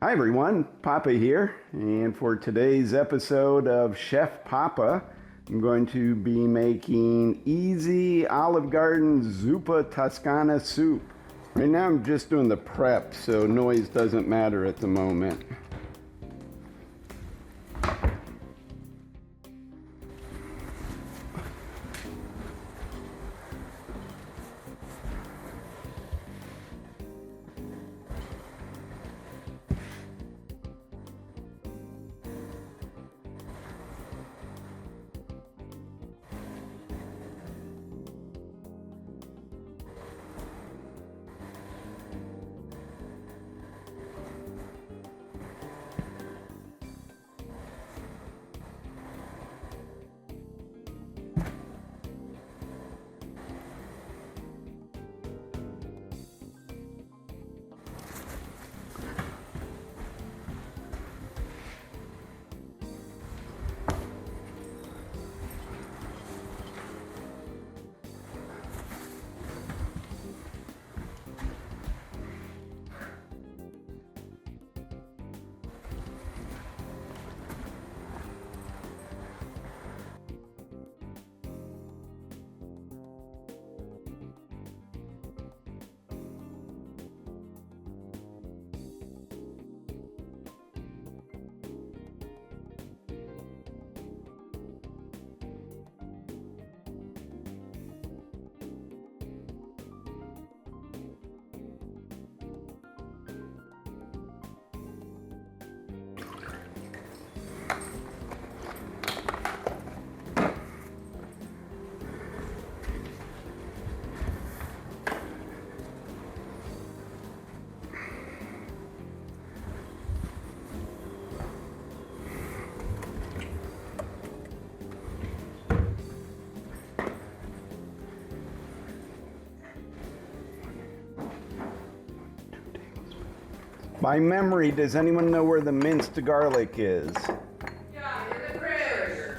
Hi everyone, Papa here, and for today's episode of Chef Papa, I'm going to be making easy Olive Garden Zuppa Toscana soup. Right now I'm just doing the prep, so noise doesn't matter at the moment. By memory, does anyone know where the minced garlic is? Yeah, in the fridge.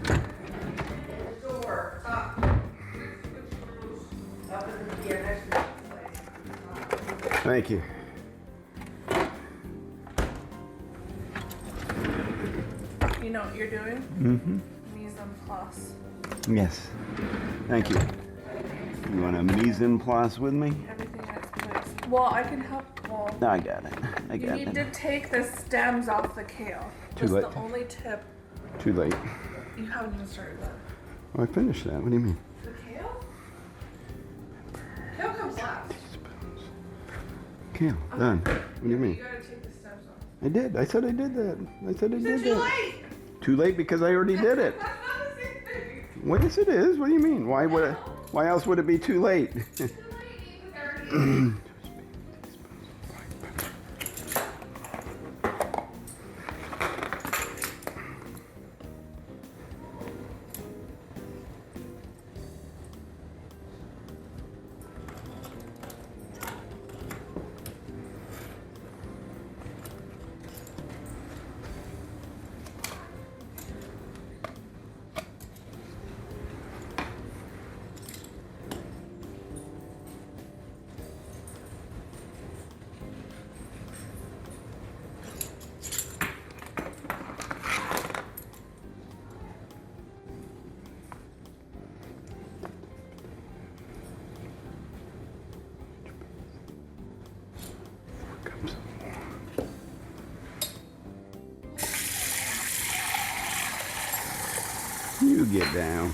The door, up. Up in the next place. Thank you. You know what you're doing? Mm-hmm. Mise en place. Yes. Thank you. You want a mise en place with me? Everything in its place. Well, I can help. Well, No, I got it. I you got need it. to take the stems off the kale. Too That's late. the only tip. Too late. You haven't even started that. Oh, I finished that. What do you mean? The kale? Kale comes last. Teaspoons. Kale, done. What do you mean? You gotta take the stems off. I did. I said I did that. I said I did Too that. late! Too late because I already did it. That's not the same thing. What is it is? What do you mean? Why would? Why else would it be too late? Too late because I already You get down.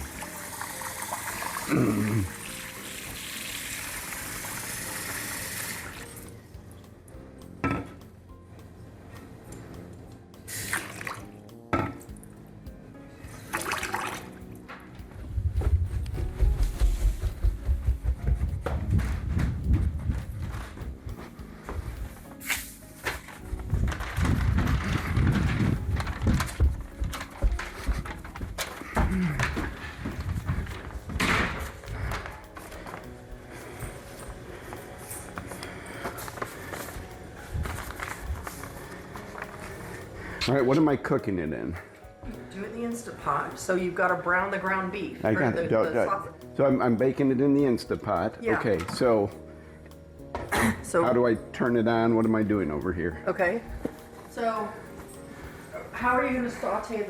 All right, what am I cooking it in? Do it in the Instant Pot. So you've got to brown the ground beef. I or got the, it. the sausage. So I'm baking it in the Instant Pot. Yeah. Okay, so So How do I turn it on? What am I doing over here? okay. So how are you going to saute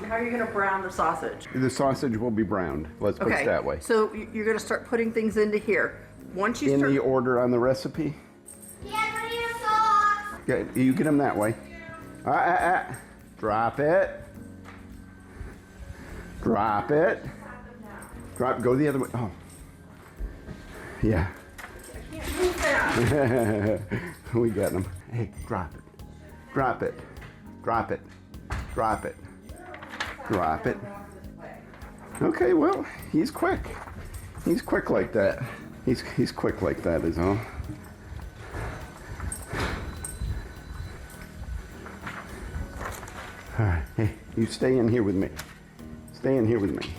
how are you going to brown the sausage? The sausage will be browned. Let's put it that way. So you're going to start putting things into here. Once you In start the order on the recipe? Yeah, what are your socks? Okay, you get them that way. Drop it. Drop it. Go the other way. Oh. Yeah. I can't move that. We got them. Hey, drop it. Drop it. Drop it. Drop it. Drop it. Okay, well, he's quick. He's quick like that. He's quick like that is all. All right, hey, you stay in here with me. Stay in here with me.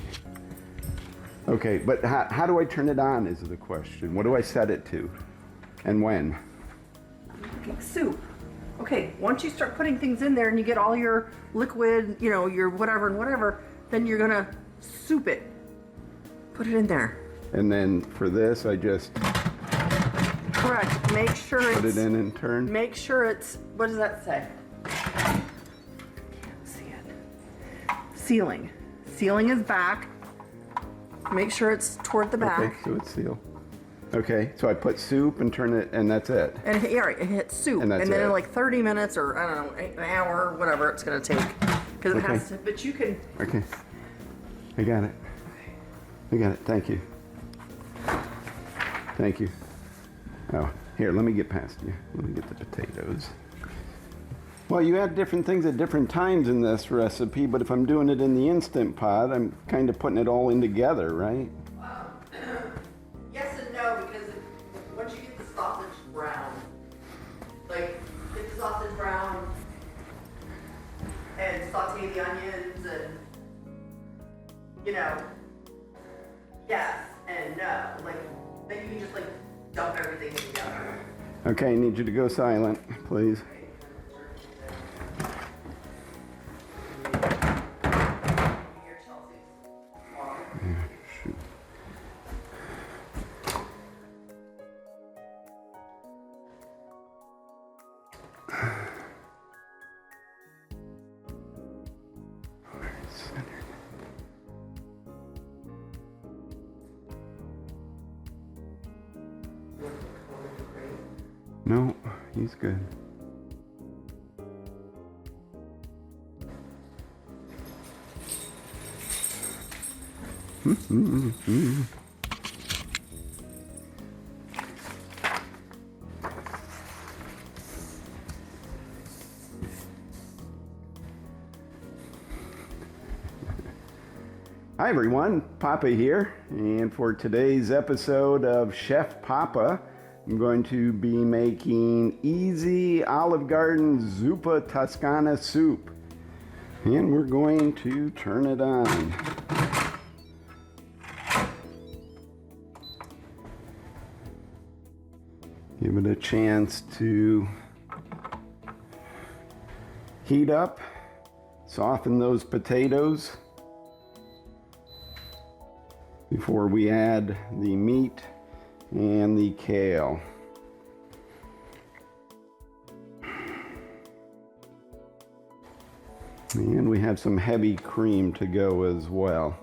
Okay, but how do I turn it on is the question. What do I set it to? And when? Soup. Okay, once you start putting things in there and you get all your liquid, you know, your whatever and whatever, then you're gonna soup it. Put it in there. And then for this, I just Correct. Make sure put it in and turn. Make sure it's, what does that say? Can't see it. Sealing. Sealing is back. Make sure it's toward the back. Okay, so it's sealed. Okay, so I put soup and turn it, and that's it. And it hits soup. And that's then it. in like 30 minutes or, I don't know, an hour, whatever it's going to take. Because it Okay. has to, but you can, Okay, I got it. I got it, thank you. Thank you. Oh, here, let me get past you. Let me get the potatoes. Well, you add different things at different times in this recipe, but if I'm doing it in the Instant Pot, I'm kind of putting it all in together, right? yes and no, because once you get the sausage brown, like get the sausage brown and saute the onions and, you know, yes and no. Like, then you can just like dump everything together. Okay, I need you to go silent, please. Shoot. No, he's good. Hi everyone, Papa here, and for today's episode of Chef Papa, I'm going to be making easy Olive Garden Zuppa Toscana soup. And we're going to turn it on. Give it a chance to heat up, soften those potatoes before we add the meat and the kale. And we have some heavy cream to go as well.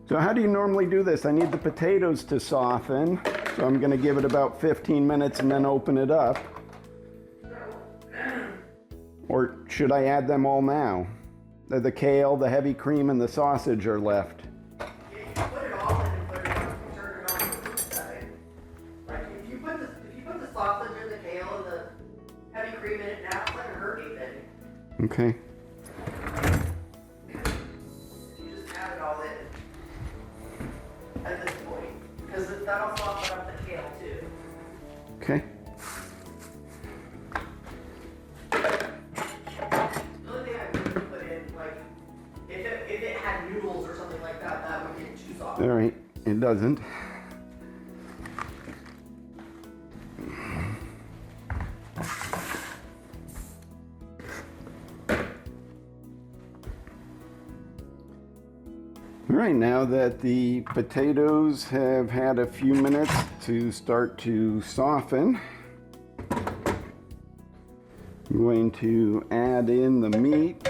So how do you normally do this? I need the potatoes to soften, so I'm going to give it about 15 minutes and then open it up. Or should I add them all now? The kale, the heavy cream, and the sausage are left. Yeah, you put it all in and put it on, turn it on the food side. Like if you put the sausage and the kale and the heavy cream in it now, it's not gonna hurt anything. Okay. You just add it all in at this point, because that'll soften up the kale too. Okay. The only thing I wouldn't put in, like, if it had noodles or something like that, that would get too soft. All right. It doesn't. right, now that the potatoes have had a few minutes to start to soften, I'm going to add in the meat.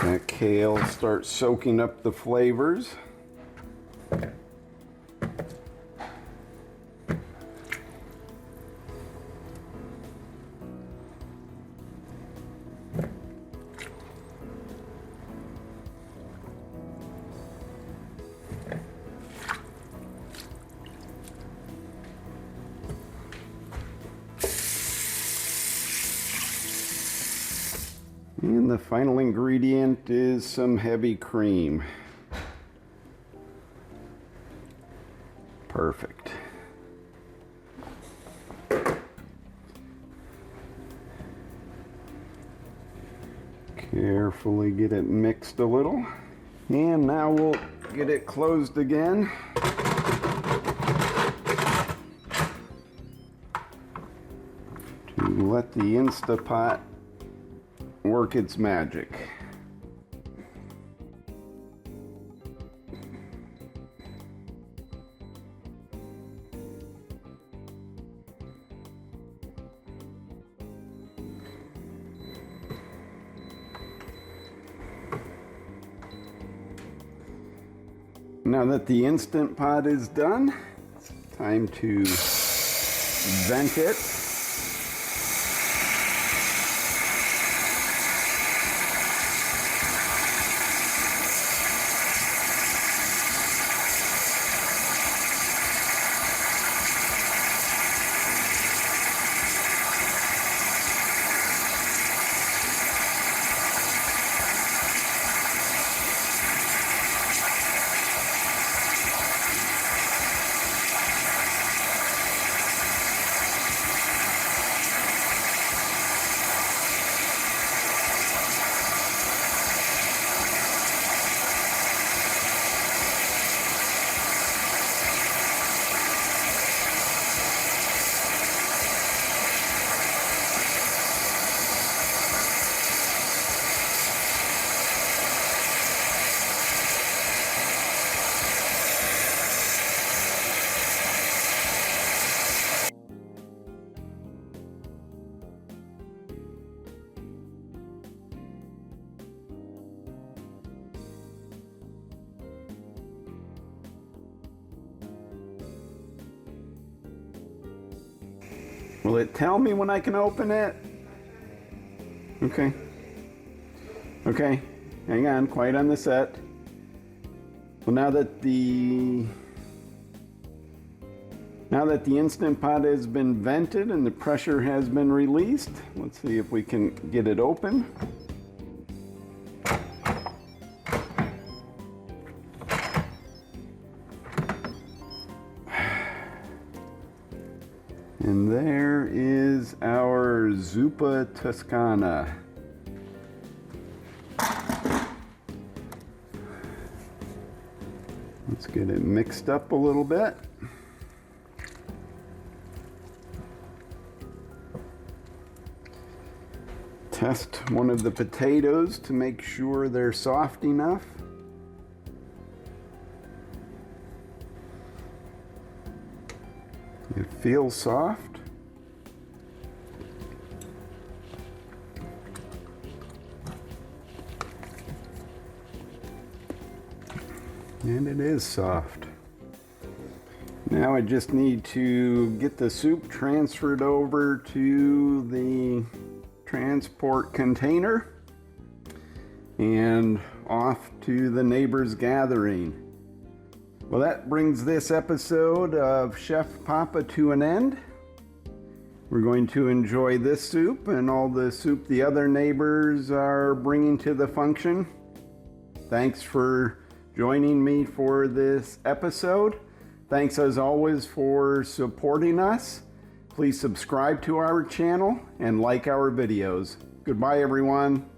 That kale starts soaking up the flavors. And the final ingredient is some heavy cream. Perfect. Carefully get it mixed a little. And now we'll get it closed again. To let the Instapot work its magic. Now that the Instant Pot is done, it's time to vent it. Will it tell me when I can open it? Okay. Okay, hang on, quiet on the set. Well, now that the Instant Pot has been vented and the pressure has been released, let's see if we can get it open. And there is our Zuppa Toscana. Let's get it mixed up a little bit. Test one of the potatoes to make sure they're soft enough. It feels soft. And it is soft. Now I just need to get the soup transferred over to the transport container and off to the neighbor's gathering. Well, that brings this episode of Chef Papa to an end. We're going to enjoy this soup and all the soup the other neighbors are bringing to the function. Thanks for joining me for this episode. Thanks as always for supporting us. Please subscribe to our channel and like our videos. Goodbye, everyone.